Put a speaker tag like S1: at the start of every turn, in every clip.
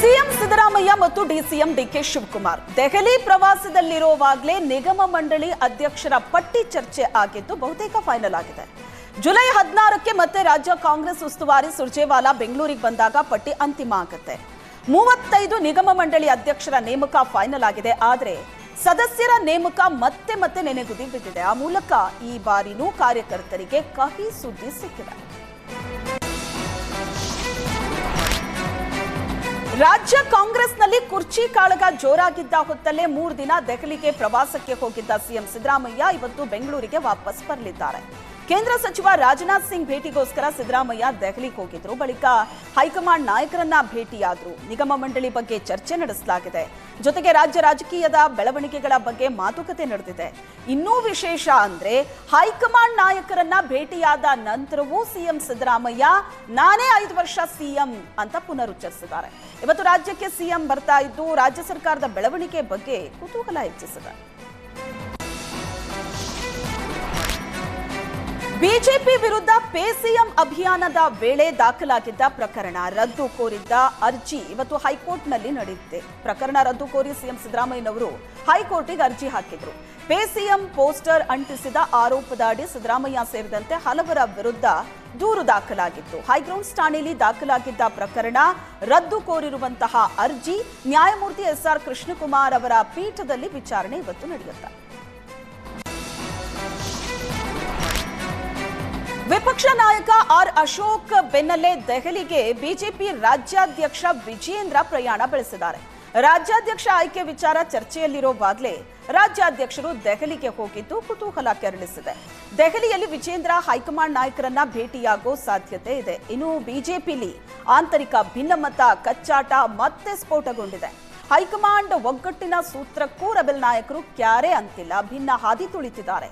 S1: CM Siddaramaiah ಮತ್ತು DCM DK Shivakumar Delhi ಪ್ರವಾಸದಲ್ಲಿರುವಾಗಲೇ ನಿಗಮ ಮಂಡಳಿ ಅಧ್ಯಕ್ಷರ ಪಟ್ಟಿ ಚರ್ಚೆ ಆಗಿದ್ದು ಬಹುತೇಕ ಫೈನಲ್ ಆಗಿದೆ. ಜುಲೈ 16ಕ್ಕೆ ಮತ್ತೆ ರಾಜ್ಯ ಕಾಂಗ್ರೆಸ್ ಉಸ್ತುವಾರಿ ಸುರ್ಜೇವಾಲಾ ಬೆಂಗಳೂರಿಗೆ ಬಂದಾಗ ಪಟ್ಟಿ ಅಂತಿಮ ಆಗುತ್ತೆ. 35 ನಿಗಮ ಮಂಡಳಿ ಅಧ್ಯಕ್ಷರ ನೇಮಕ ಫೈನಲ್ ಆಗಿದೆ. ಆದರೆ ಸದಸ್ಯರ ನೇಮಕ ಮತ್ತೆ ನೆನೆಗುದಿ ಬಿದ್ದಿದೆ. ಆ ಮೂಲಕ ಈ ಬಾರಿನೂ ಕಾರ್ಯಕರ್ತರಿಗೆ ಕಹಿ ಸುದ್ದಿ ಸಿಕ್ಕಿದೆ. ರಾಜ್ಯ ಕಾಂಗ್ರೆಸ್ನಲ್ಲಿ ಕುರ್ಚಿ ಕಾಳಗ ಜೋರಾಗಿದ್ದ ಹೊತ್ತಲ್ಲೇ 3 ದಿನ ದೆಹಲಿಗೆ ಪ್ರವಾಸಕ್ಕೆ ಹೋಗಿದ್ದ ಸಿಎಂ ಸಿದ್ದರಾಮಯ್ಯ ಇವತ್ತು ಬೆಂಗಳೂರಿಗೆ ವಾಪಸ್ ಬರಲಿದ್ದಾರೆ. ಕೇಂದ್ರ ಸಚಿವ ರಾಜನಾಥ್ ಸಿಂಗ್ ಭೇಟಿಗೋಸ್ಕರ ಸಿದ್ದರಾಮಯ್ಯ ದೆಹಲಿಗೆ ಹೋಗಿದ್ರು. ಬಳಿಕ ಹೈಕಮಾಂಡ್ ನಾಯಕರನ್ನ ಭೇಟಿಯಾದ್ರು. ನಿಗಮ ಮಂಡಳಿ ಬಗ್ಗೆ ಚರ್ಚೆ ನಡೆಸಲಾಗಿದೆ. ಜೊತೆಗೆ ರಾಜ್ಯ ರಾಜಕೀಯದ ಬೆಳವಣಿಗೆಗಳ ಬಗ್ಗೆ ಮಾತುಕತೆ ನಡೆದಿದೆ. ಇನ್ನೂ ವಿಶೇಷ ಅಂದ್ರೆ ಹೈಕಮಾಂಡ್ ನಾಯಕರನ್ನ ಭೇಟಿಯಾದ ನಂತರವೂ ಸಿಎಂ ಸಿದ್ದರಾಮಯ್ಯ ನಾನೇ 5 ವರ್ಷ ಸಿಎಂ ಅಂತ ಪುನರುಚ್ಚರಿಸಿದ್ದಾರೆ. ಇವತ್ತು ರಾಜ್ಯಕ್ಕೆ ಸಿಎಂ ಬರ್ತಾ ಇದ್ದು ರಾಜ್ಯ ಸರ್ಕಾರದ ಬೆಳವಣಿಗೆ ಬಗ್ಗೆ ಕುತೂಹಲ ಹೆಚ್ಚಿಸಿದೆ. ಬಿಜೆಪಿ ವಿರುದ್ಧ ಪೇ ಸಿಎಂ ಅಭಿಯಾನದ ವೇಳೆ ದಾಖಲಾಗಿದ್ದ ಪ್ರಕರಣ ರದ್ದು ಕೋರಿದ್ದ ಅರ್ಜಿ ಇವತ್ತು ಹೈಕೋರ್ಟ್ನಲ್ಲಿ ನಡೆದಿದೆ. ಪ್ರಕರಣ ರದ್ದು ಕೋರಿ ಸಿಎಂ ಸಿದ್ದರಾಮಯ್ಯನವರು ಹೈಕೋರ್ಟಿಗೆ ಅರ್ಜಿ ಹಾಕಿದ್ರು. ಪೇ ಸಿಎಂ ಪೋಸ್ಟರ್ ಅಂಟಿಸಿದ ಆರೋಪದ ಅಡಿ ಸಿದ್ದರಾಮಯ್ಯ ಸೇರಿದಂತೆ ಹಲವರ ವಿರುದ್ಧ ದೂರು ದಾಖಲಾಗಿತ್ತು. ಹೈಗ್ರೌಂಡ್ಸ್ ಠಾಣೆಯಲ್ಲಿ ದಾಖಲಾಗಿದ್ದ ಪ್ರಕರಣ ರದ್ದು ಕೋರಿರುವಂತಹ ಅರ್ಜಿ ನ್ಯಾಯಮೂರ್ತಿ ಎಸ್ಆರ್ ಕೃಷ್ಣಕುಮಾರ್ ಅವರ ಪೀಠದಲ್ಲಿ ವಿಚಾರಣೆ ಇವತ್ತು ನಡೆಯುತ್ತೆ. ವಿಪಕ್ಷ ನಾಯಕ ಆರ್ ಅಶೋಕ್ ಬೆನ್ನಲ್ಲೇ ದೆಹಲಿಗೆ ಬಿಜೆಪಿ ರಾಜ್ಯಾಧ್ಯಕ್ಷ ವಿಜೇಂದ್ರ ಪ್ರಯಾಣ ಬೆಳೆಸಿದ್ದಾರೆ. ರಾಜ್ಯಾಧ್ಯಕ್ಷ ಆಯ್ಕೆ ವಿಚಾರ ಚರ್ಚೆಯಲ್ಲಿರುವಾಗಲೇ ರಾಜ್ಯಾಧ್ಯಕ್ಷರು ದೆಹಲಿಗೆ ಹೋಗಿದ್ದು ಕುತೂಹಲ ಕೆರಳಿಸಿದೆ. ದೆಹಲಿಯಲ್ಲಿ ವಿಜೇಂದ್ರ ಹೈಕಮಾಂಡ್ ನಾಯಕರನ್ನ ಭೇಟಿಯಾಗೋ ಸಾಧ್ಯತೆ ಇದೆ. ಇನ್ನು ಬಿಜೆಪಿಲಿ ಆಂತರಿಕ ಭಿನ್ನಮತ ಕಚ್ಚಾಟ ಮತ್ತೆ ಸ್ಫೋಟಗೊಂಡಿದೆ. ಹೈಕಮಾಂಡ್ ಒಗ್ಗಟ್ಟಿನ ಸೂತ್ರಕ್ಕೂ ರೆಬೆಲ್ ನಾಯಕರು ಕ್ಯಾರೆ ಅಂತಿಲ್ಲ, ಭಿನ್ನ ಹಾದಿ ತುಳಿತಿದ್ದಾರೆ.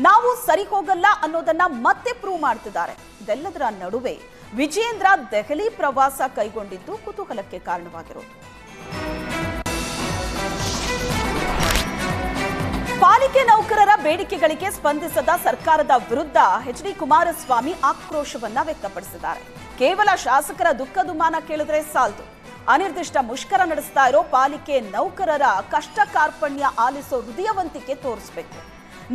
S1: ನಾವು ಸರಿ ಹೋಗಲ್ಲ ಅನ್ನೋದನ್ನ ಮತ್ತೆ ಪ್ರೂವ್ ಮಾಡ್ತಿದ್ದಾರೆ. ಇದೆಲ್ಲದರ ನಡುವೆ ವಿಜೇಂದ್ರ ದೆಹಲಿ ಪ್ರವಾಸ ಕೈಗೊಂಡಿದ್ದು ಕುತೂಹಲಕ್ಕೆ ಕಾರಣವಾಗಿರೋದು. ಪಾಲಿಕೆ ನೌಕರರ ಬೇಡಿಕೆಗಳಿಗೆ ಸ್ಪಂದಿಸದ ಸರ್ಕಾರದ ವಿರುದ್ಧ ಎಚ್.ಡಿ. ಕುಮಾರಸ್ವಾಮಿ ಆಕ್ರೋಶವನ್ನ ವ್ಯಕ್ತಪಡಿಸಿದ್ದಾರೆ. ಕೇವಲ ಶಾಸಕರ ದುಃಖ ದುಮ್ಮಾನ ಕೇಳಿದ್ರೆ ಸಾಲದು, ಅನಿರ್ದಿಷ್ಟ ಮುಷ್ಕರ ನಡೆಸ್ತಾ ಇರೋ ಪಾಲಿಕೆ ನೌಕರರ ಕಷ್ಟ ಕಾರ್ಪಣ್ಯ ಆಲಿಸೋ ಹೃದಯವಂತಿಕೆ ತೋರಿಸಬೇಕು.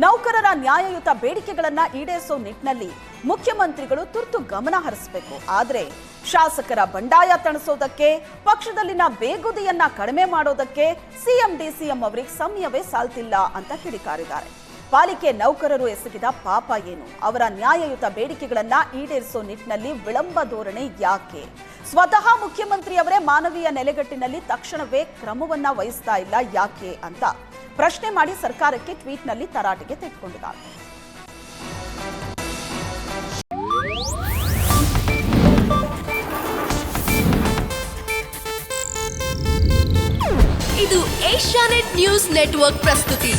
S1: ನೌಕರರ ನ್ಯಾಯಯುತ ಬೇಡಿಕೆಗಳನ್ನ ಈಡೇರಿಸೋ ನಿಟ್ಟಿನಲ್ಲಿ ಮುಖ್ಯಮಂತ್ರಿಗಳು ತುರ್ತು ಗಮನ ಹರಿಸಬೇಕು. ಆದರೆ ಶಾಸಕರ ಬಂಡಾಯ ತಣಿಸೋದಕ್ಕೆ, ಪಕ್ಷದಲ್ಲಿನ ಬೇಗುದಿಯನ್ನ ಕಡಿಮೆ ಮಾಡೋದಕ್ಕೆ ಸಿಎಂ ಡಿಸಿಎಂ ಅವರಿಗೆ ಸಮಯವೇ ಸಾಲ್ತಿಲ್ಲ ಅಂತ ಕಿಡಿಕಾರಿದ್ದಾರೆ. ಪಾಲಿಕೆ ನೌಕರರು ಎಸಗಿದ ಪಾಪ ಏನು? ಅವರ ನ್ಯಾಯಯುತ ಬೇಡಿಕೆಗಳನ್ನ ಈಡೇರಿಸೋ ನಿಟ್ಟಿನಲ್ಲಿ ವಿಳಂಬ ಧೋರಣೆ ಯಾಕೆ? ಸ್ವತಃ ಮುಖ್ಯಮಂತ್ರಿಯವರೇ ಮಾನವೀಯ ನೆಲೆಗಟ್ಟಿನಲ್ಲಿ ತಕ್ಷಣವೇ ಕ್ರಮವನ್ನ ವಹಿಸ್ತಾ ಇಲ್ಲ ಯಾಕೆ ಅಂತ ಪ್ರಶ್ನೆ ಮಾಡಿ ಸರ್ಕಾರಕ್ಕೆ ಟ್ವೀಟ್ನಲ್ಲಿ ತರಾಟೆಗೆ ತೆಗೆದುಕೊಂಡಿದ್ದಾರೆ.
S2: ಇದು ಏಷ್ಯಾನೆಟ್ ನ್ಯೂಸ್ ನೆಟ್ವರ್ಕ್ ಪ್ರಸ್ತುತಿ.